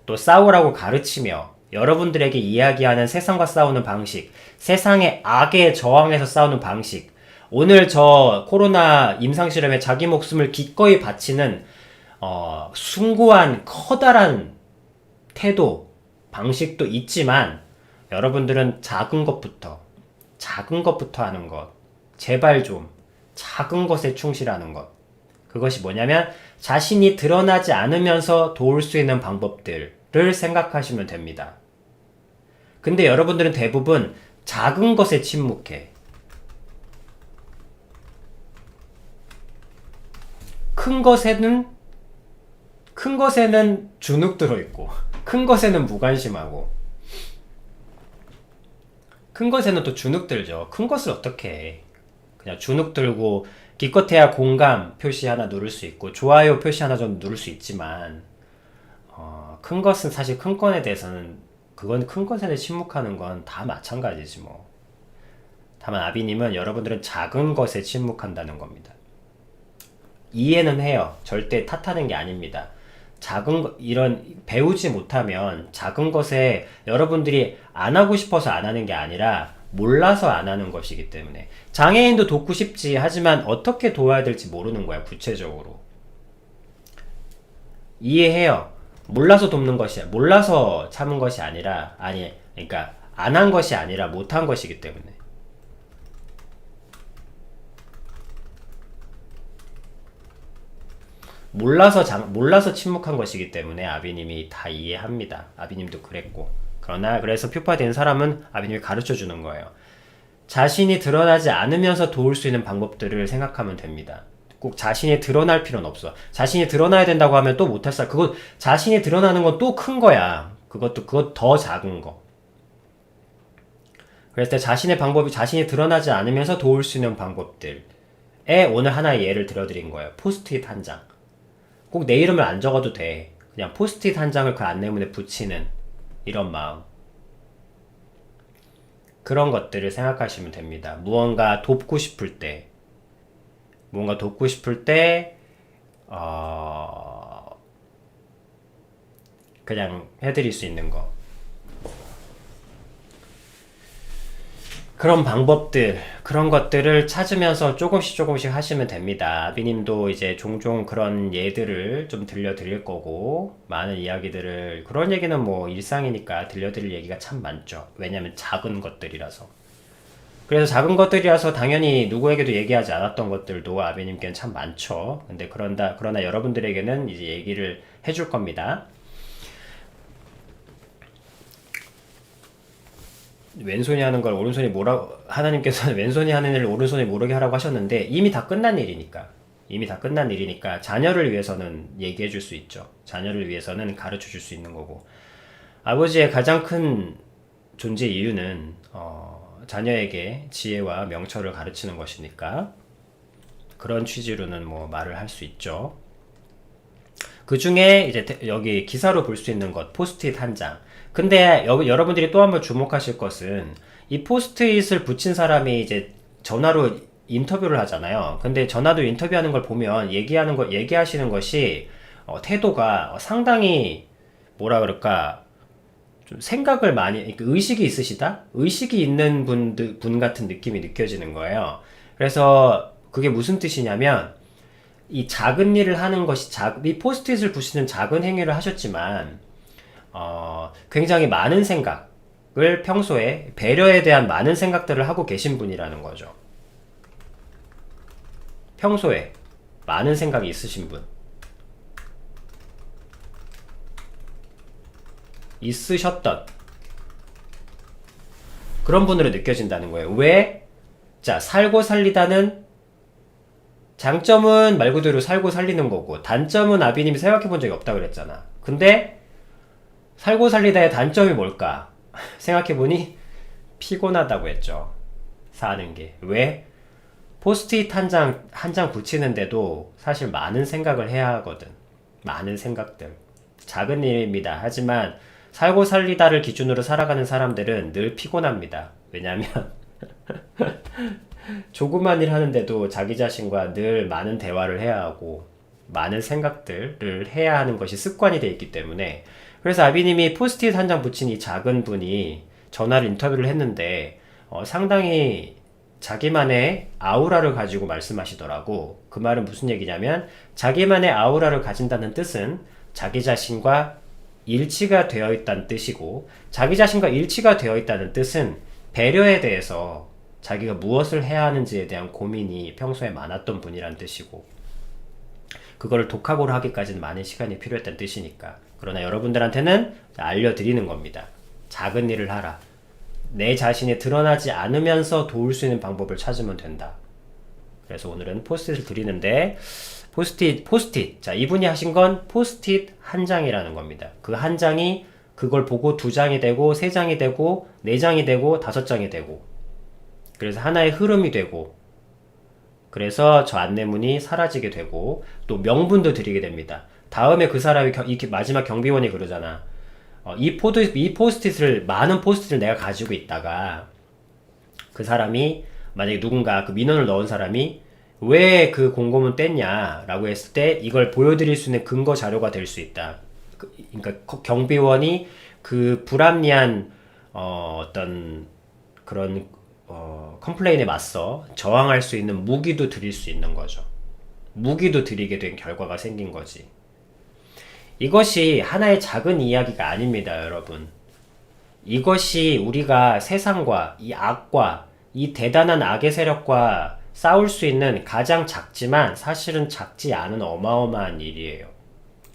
Speaker 1: 또 싸우라고 가르치며 여러분들에게 이야기하는 세상과 싸우는 방식, 세상의 악에 저항해서 싸우는 방식, 오늘 저 코로나 임상실험에 자기 목숨을 기꺼이 바치는 숭고한 커다란 태도, 방식도 있지만 여러분들은 작은 것부터 하는 것. 제발 좀 작은 것에 충실하는 것. 그것이 뭐냐면 자신이 드러나지 않으면서 도울 수 있는 방법들을 생각하시면 됩니다. 근데 여러분들은 대부분 작은 것에 침묵해. 큰 것에는 주눅 들어있고, 큰 것에는 무관심하고, 큰 것에는 또 주눅 들죠. 큰 것을 어떻게 해. 그냥 주눅 들고, 기껏해야 공감 표시 하나 누를 수 있고, 좋아요 표시 하나 좀 누를 수 있지만, 큰 것은 사실 큰 건에 대해서는, 그건 큰 것에 침묵하는 건 다 마찬가지지 뭐. 다만 아비님은 여러분들은 작은 것에 침묵한다는 겁니다. 이해는 해요. 절대 탓하는 게 아닙니다. 이런 배우지 못하면 작은 것에 여러분들이 안 하고 싶어서 안 하는 게 아니라 몰라서 안 하는 것이기 때문에. 장애인도 돕고 싶지. 하지만 어떻게 도와야 될지 모르는 거야, 구체적으로. 이해해요. 몰라서 참은 것이 아니라, 그러니까 안 한 것이 아니라 못 한 것이기 때문에. 몰라서 침묵한 것이기 때문에 아비님이 다 이해합니다. 아비님도 그랬고. 그래서 퓨파된 사람은 아비님이 가르쳐 주는 거예요. 자신이 드러나지 않으면서 도울 수 있는 방법들을 생각하면 됩니다. 꼭 자신이 드러날 필요는 없어. 자신이 드러나야 된다고 하면 또 못할 사람, 자신이 드러나는 건 또 큰 거야. 그것 더 작은 거. 그래서 자신이 드러나지 않으면서 도울 수 있는 방법들에 오늘 하나의 예를 들어드린 거예요. 포스트잇 한 장. 꼭 내 이름을 안 적어도 돼. 그냥 포스트잇 한 장을 그 안내문에 붙이는 이런 마음. 그런 것들을 생각하시면 됩니다. 무언가 돕고 싶을 때 그냥 해드릴 수 있는 거. 그런 방법들, 그런 것들을 찾으면서 조금씩 하시면 됩니다. 아비님도 이제 종종 그런 예들을 좀 들려드릴 거고, 많은 이야기들을, 그런 얘기는 뭐 일상이니까 들려드릴 얘기가 참 많죠. 왜냐면 작은 것들이라서. 그래서 작은 것들이라서 당연히 누구에게도 얘기하지 않았던 것들도 아비님께는 참 많죠. 근데 그러나 여러분들에게는 이제 얘기를 해줄 겁니다. 왼손이 하는 걸 오른손이 하나님께서는 왼손이 하는 일을 오른손이 모르게 하라고 하셨는데 이미 다 끝난 일이니까 자녀를 위해서는 얘기해 줄 수 있죠. 자녀를 위해서는 가르쳐 줄 수 있는 거고, 아버지의 가장 큰 존재 이유는 자녀에게 지혜와 명철을 가르치는 것이니까 그런 취지로는 뭐 말을 할 수 있죠. 그 중에 이제 여기 기사로 볼 수 있는 것, 포스트잇 한 장. 근데 여러분들이 또 한 번 주목하실 것은 이 포스트잇을 붙인 사람이 이제 전화로 인터뷰를 하잖아요. 근데 전화로 인터뷰하는 걸 보면 얘기하시는 것이 태도가 상당히 뭐라 그럴까, 좀 생각을 많이, 의식이 있으시다? 의식이 있는 분 같은 느낌이 느껴지는 거예요. 그래서 그게 무슨 뜻이냐면, 이 작은 일을 하는 것이, 이 포스트잇을 붙이는 작은 행위를 하셨지만, 굉장히 많은 생각을 평소에 배려에 대한 많은 생각들을 하고 계신 분이라는 거죠. 평소에 많은 생각이 있으신 분. 있으셨던 그런 분으로 느껴진다는 거예요. 왜? 자, 살고 살리다는 장점은 말 그대로 살고 살리는 거고, 단점은 아비님이 생각해 본 적이 없다고 그랬잖아. 근데 살고 살리다의 단점이 뭘까? 생각해 보니 피곤하다고 했죠. 사는 게. 왜? 포스트잇 한 장 붙이는데도 사실 많은 생각을 해야 하거든. 많은 생각들. 작은 일입니다. 하지만 살고 살리다를 기준으로 살아가는 사람들은 늘 피곤합니다. 왜냐면 조그만 일 하는데도 자기 자신과 늘 많은 대화를 해야 하고 많은 생각들을 해야 하는 것이 습관이 되어 있기 때문에. 그래서 아비님이 포스트잇 한 장 붙인 이 작은 분이 전화를 인터뷰를 했는데 상당히 자기만의 아우라를 가지고 말씀하시더라고. 그 말은 무슨 얘기냐면 자기만의 아우라를 가진다는 뜻은 자기 자신과 일치가 되어 있다는 뜻이고, 자기 자신과 일치가 되어 있다는 뜻은 배려에 대해서 자기가 무엇을 해야 하는지에 대한 고민이 평소에 많았던 분이란 뜻이고, 그거를 독학으로 하기까지는 많은 시간이 필요했다는 뜻이니까. 그러나 여러분들한테는 알려드리는 겁니다. 작은 일을 하라. 내 자신이 드러나지 않으면서 도울 수 있는 방법을 찾으면 된다. 그래서 오늘은 포스트잇을 드리는데, 포스트잇. 자, 이분이 하신 건 포스트잇 한 장이라는 겁니다. 그 한 장이 그걸 보고 2장이 되고 3장이 되고 4장이 되고 5장이 되고, 그래서 하나의 흐름이 되고, 그래서 저 안내문이 사라지게 되고, 또 명분도 드리게 됩니다. 다음에 그 사람이 이렇게 마지막 경비원이 그러잖아. 이 포스트잇을, 많은 포스트잇을 내가 가지고 있다가 그 사람이, 만약에 누군가 그 민원을 넣은 사람이 왜 그 공고문 뗐냐 라고 했을 때 이걸 보여드릴 수 있는 근거 자료가 될 수 있다. 그러니까 경비원이 그 불합리한 어떤 그런 컴플레인에 맞서 저항할 수 있는 무기도 드릴 수 있는 거죠. 무기도 드리게 된 결과가 생긴 거지. 이것이 하나의 작은 이야기가 아닙니다, 여러분. 이것이 우리가 세상과 이 악과 이 대단한 악의 세력과 싸울 수 있는 가장 작지만 사실은 작지 않은 어마어마한 일이에요.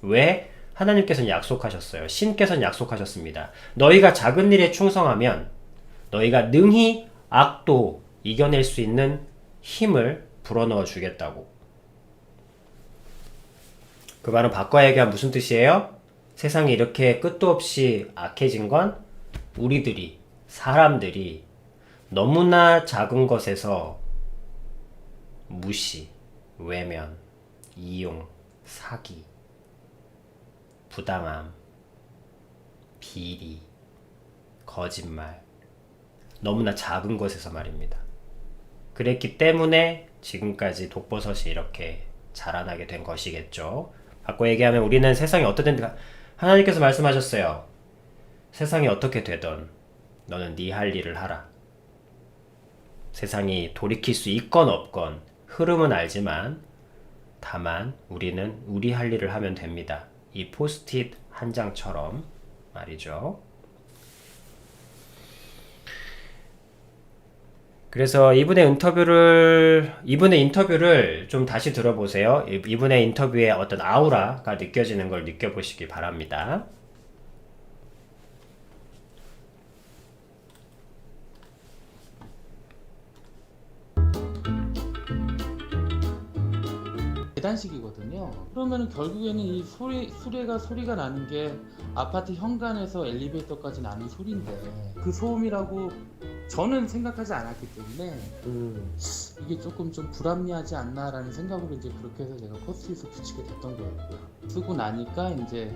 Speaker 1: 왜? 하나님께서는 약속하셨어요. 신께서는 약속하셨습니다. 너희가 작은 일에 충성하면 너희가 능히 악도 이겨낼 수 있는 힘을 불어넣어 주겠다고. 그 말은 바꿔 얘기하면 무슨 뜻이에요? 세상이 이렇게 끝도 없이 악해진 건 우리들이, 사람들이 너무나 작은 것에서 무시, 외면, 이용, 사기, 부당함, 비리, 거짓말, 너무나 작은 것에서 말입니다. 그랬기 때문에 지금까지 독버섯이 이렇게 자라나게 된 것이겠죠. 바꿔 얘기하면 우리는 세상이 어떻든, 하나님께서 말씀하셨어요. 세상이 어떻게 되든 너는 네 할 일을 하라. 세상이 돌이킬 수 있건 없건 흐름은 알지만 다만 우리는 우리 할 일을 하면 됩니다. 이 포스트잇 한 장처럼 말이죠. 그래서 이분의 인터뷰를 좀 다시 들어보세요. 이분의 인터뷰에 어떤 아우라가 느껴지는 걸 느껴보시기 바랍니다.
Speaker 3: 계단식이거든요. 그러면 결국에는 이 소리가 나는 게 아파트 현관에서 엘리베이터까지 나는 소리인데, 그 소음이라고 저는 생각하지 않았기 때문에 이게 조금 좀 불합리하지 않나라는 생각으로 이제 그렇게 해서 제가 포스트잇을 붙이게 됐던 거였고요. 쓰고 나니까 이제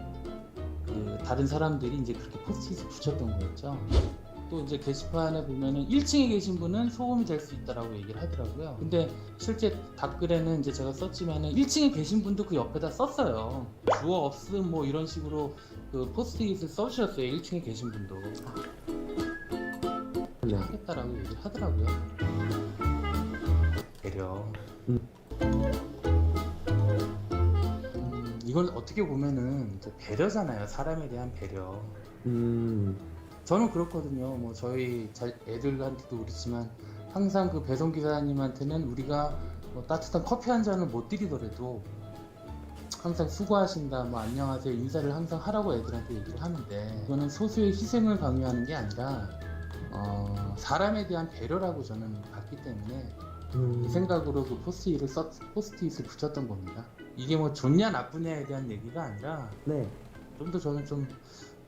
Speaker 3: 그 다른 사람들이 이제 그렇게 포스트잇을 붙였던 거였죠. 또 이제 게시판에 보면은 1층에 계신 분은 소음이 될 수 있다라고 얘기를 하더라고요. 근데 실제 댓글에는 이제 제가 썼지만은 1층에 계신 분도 그 옆에다 썼어요. 주어 없음 뭐 이런 식으로 그 포스트잇을 써주셨어요. 1층에 계신 분도.
Speaker 4: 네.
Speaker 3: 하겠다라고 얘기를 하더라고요. 배려. 이건 어떻게 보면은 이제 배려잖아요. 사람에 대한 배려. 저는 그렇거든요. 뭐 저희 애들한테도 그렇지만 항상 그 배송 기사님한테는 우리가 뭐 따뜻한 커피 한 잔을 못 드리더라도 항상 수고하신다, 뭐 안녕하세요 인사를 항상 하라고 애들한테 얘기를 하는데, 이거는 소수의 희생을 강요하는 게 아니라 사람에 대한 배려라고 저는 봤기 때문에 이 생각으로 그 포스트잇을 붙였던 겁니다. 이게 뭐 좋냐 나쁘냐에 대한 얘기가 아니라
Speaker 4: 네.
Speaker 3: 좀 더 저는 좀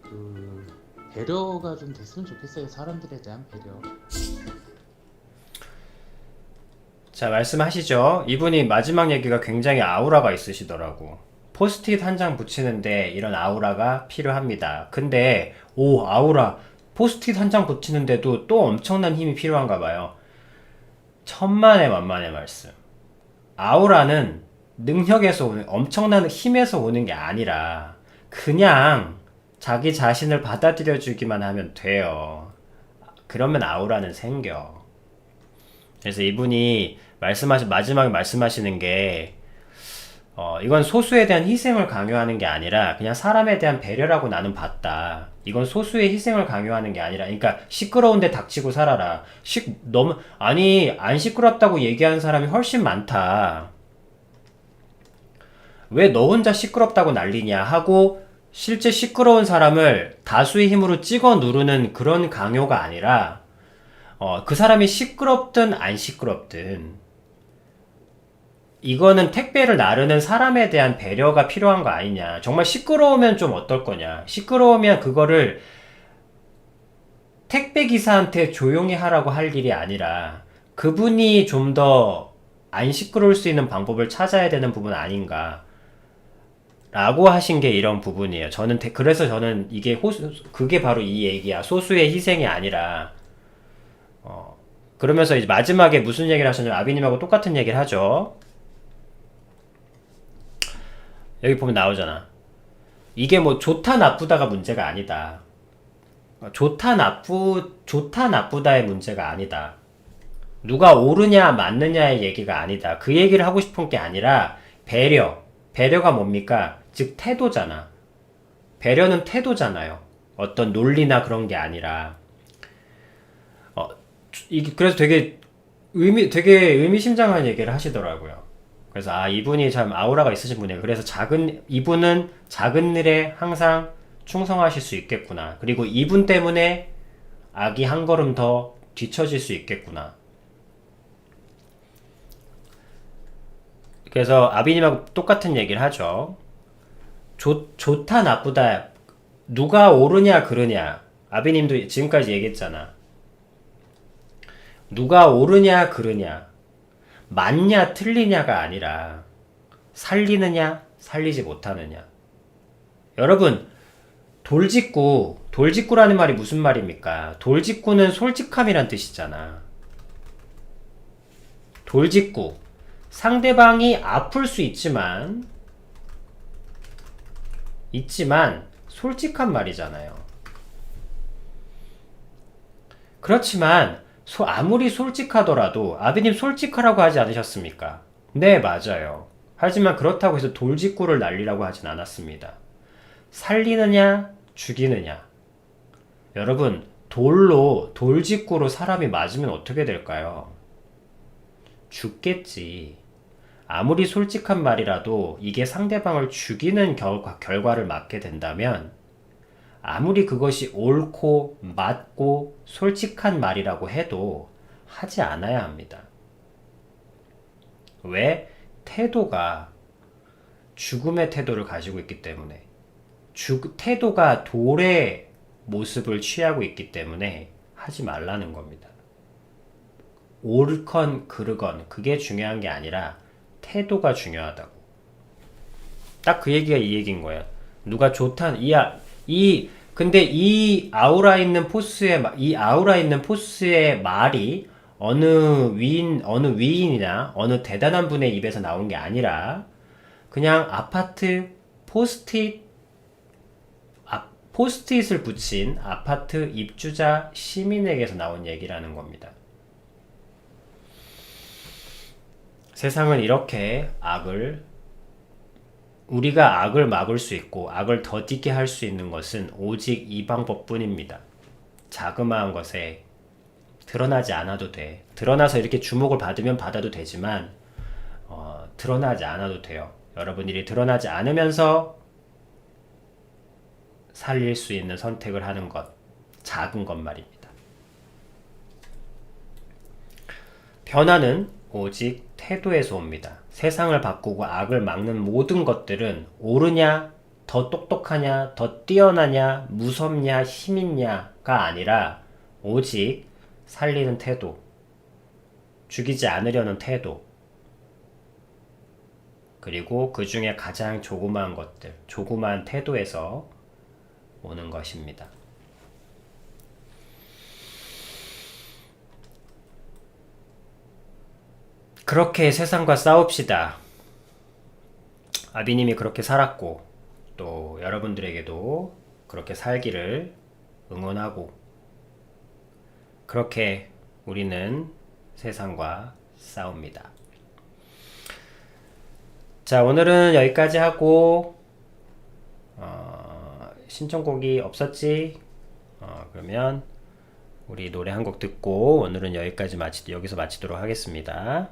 Speaker 3: 그 배려가 좀 됐으면 좋겠어요. 사람들에 대한 배려.
Speaker 1: 자, 말씀하시죠. 이분이 마지막 얘기가 굉장히 아우라가 있으시더라고. 포스트잇 한 장 붙이는데 이런 아우라가 필요합니다. 근데 아우라, 포스트잇 한 장 붙이는데도 또 엄청난 힘이 필요한가 봐요. 천만의 만만의 말씀. 아우라는 능력에서 오는, 엄청난 힘에서 오는 게 아니라 그냥 자기 자신을 받아들여 주기만 하면 돼요. 그러면 아우라는 생겨. 그래서 이분이 마지막에 말씀하시는 게, 이건 소수에 대한 희생을 강요하는 게 아니라 그냥 사람에 대한 배려라고 나는 봤다. 이건 소수의 희생을 강요하는 게 아니라, 그러니까 시끄러운데 닥치고 살아라. 아니, 안 시끄럽다고 얘기하는 사람이 훨씬 많다. 왜 너 혼자 시끄럽다고 난리냐 하고 실제 시끄러운 사람을 다수의 힘으로 찍어 누르는 그런 강요가 아니라, 그 사람이 시끄럽든 안 시끄럽든 이거는 택배를 나르는 사람에 대한 배려가 필요한 거 아니냐. 정말 시끄러우면 좀 어떨 거냐. 시끄러우면 그거를 택배 기사한테 조용히 하라고 할 일이 아니라 그분이 좀 더 안 시끄러울 수 있는 방법을 찾아야 되는 부분 아닌가 라고 하신 게 이런 부분이에요. 그래서 저는 그게 바로 이 얘기야. 소수의 희생이 아니라, 그러면서 이제 마지막에 무슨 얘기를 하셨냐면 아비님하고 똑같은 얘기를 하죠. 여기 보면 나오잖아. 이게 뭐 좋다 나쁘다가 문제가 아니다. 좋다 나쁘다의 문제가 아니다. 누가 옳으냐 맞느냐의 얘기가 아니다. 그 얘기를 하고 싶은 게 아니라 배려가 뭡니까? 즉 태도잖아. 배려는 태도잖아요. 어떤 논리나 그런 게 아니라. 그래서 되게 의미심장한 얘기를 하시더라고요. 그래서 이분이 참 아우라가 있으신 분이에요. 그래서 이분은 작은 일에 항상 충성하실 수 있겠구나. 그리고 이분 때문에 악이 한 걸음 더 뒤처질 수 있겠구나. 그래서 아비님하고 똑같은 얘기를 하죠. 좋다 나쁘다 누가 옳으냐 그르냐. 아비님도 지금까지 얘기했잖아. 누가 옳으냐 그르냐, 맞냐 틀리냐가 아니라 살리느냐 살리지 못하느냐. 여러분, 돌직구라는 말이 무슨 말입니까? 돌직구는 솔직함이란 뜻이잖아. 돌직구, 상대방이 아플 수 있지만 솔직한 말이잖아요. 그렇지만 아무리 솔직하더라도 아비님 솔직하라고 하지 않으셨습니까? 네, 맞아요. 하지만 그렇다고 해서 돌직구를 날리라고 하진 않았습니다. 살리느냐 죽이느냐. 여러분, 돌직구로 사람이 맞으면 어떻게 될까요? 죽겠지. 아무리 솔직한 말이라도 이게 상대방을 죽이는 결과를 맞게 된다면 아무리 그것이 옳고 맞고 솔직한 말이라고 해도 하지 않아야 합니다. 왜? 태도가 죽음의 태도를 가지고 있기 때문에, 태도가 돌의 모습을 취하고 있기 때문에 하지 말라는 겁니다. 옳건 그르건 그게 중요한 게 아니라 태도가 중요하다고. 딱 그 얘기가 이 얘기인 거야. 누가 근데 이 아우라 있는 포스의 말이 어느 위인이나 어느 대단한 분의 입에서 나온 게 아니라 그냥 아파트 포스트잇을 붙인 아파트 입주자 시민에게서 나온 얘기라는 겁니다. 세상은 이렇게 우리가 악을 막을 수 있고 악을 더디게 할 수 있는 것은 오직 이 방법뿐입니다. 자그마한 것에 드러나지 않아도 돼. 드러나서 이렇게 주목을 받아도 되지만 드러나지 않아도 돼요. 여러분들이 드러나지 않으면서 살릴 수 있는 선택을 하는 것, 작은 것 말입니다. 변화는 오직 태도에서 옵니다. 세상을 바꾸고 악을 막는 모든 것들은 옳으냐, 더 똑똑하냐, 더 뛰어나냐, 무섭냐, 힘있냐가 아니라 오직 살리는 태도, 죽이지 않으려는 태도, 그리고 그 중에 가장 조그마한 것들, 조그마한 태도에서 오는 것입니다. 그렇게 세상과 싸웁시다. 아비님이 그렇게 살았고 또 여러분들에게도 그렇게 살기를 응원하고, 그렇게 우리는 세상과 싸웁니다. 자, 오늘은 여기까지 하고 신청곡이 없었지? 그러면 우리 노래 한 곡 듣고 오늘은 여기서 마치도록 하겠습니다.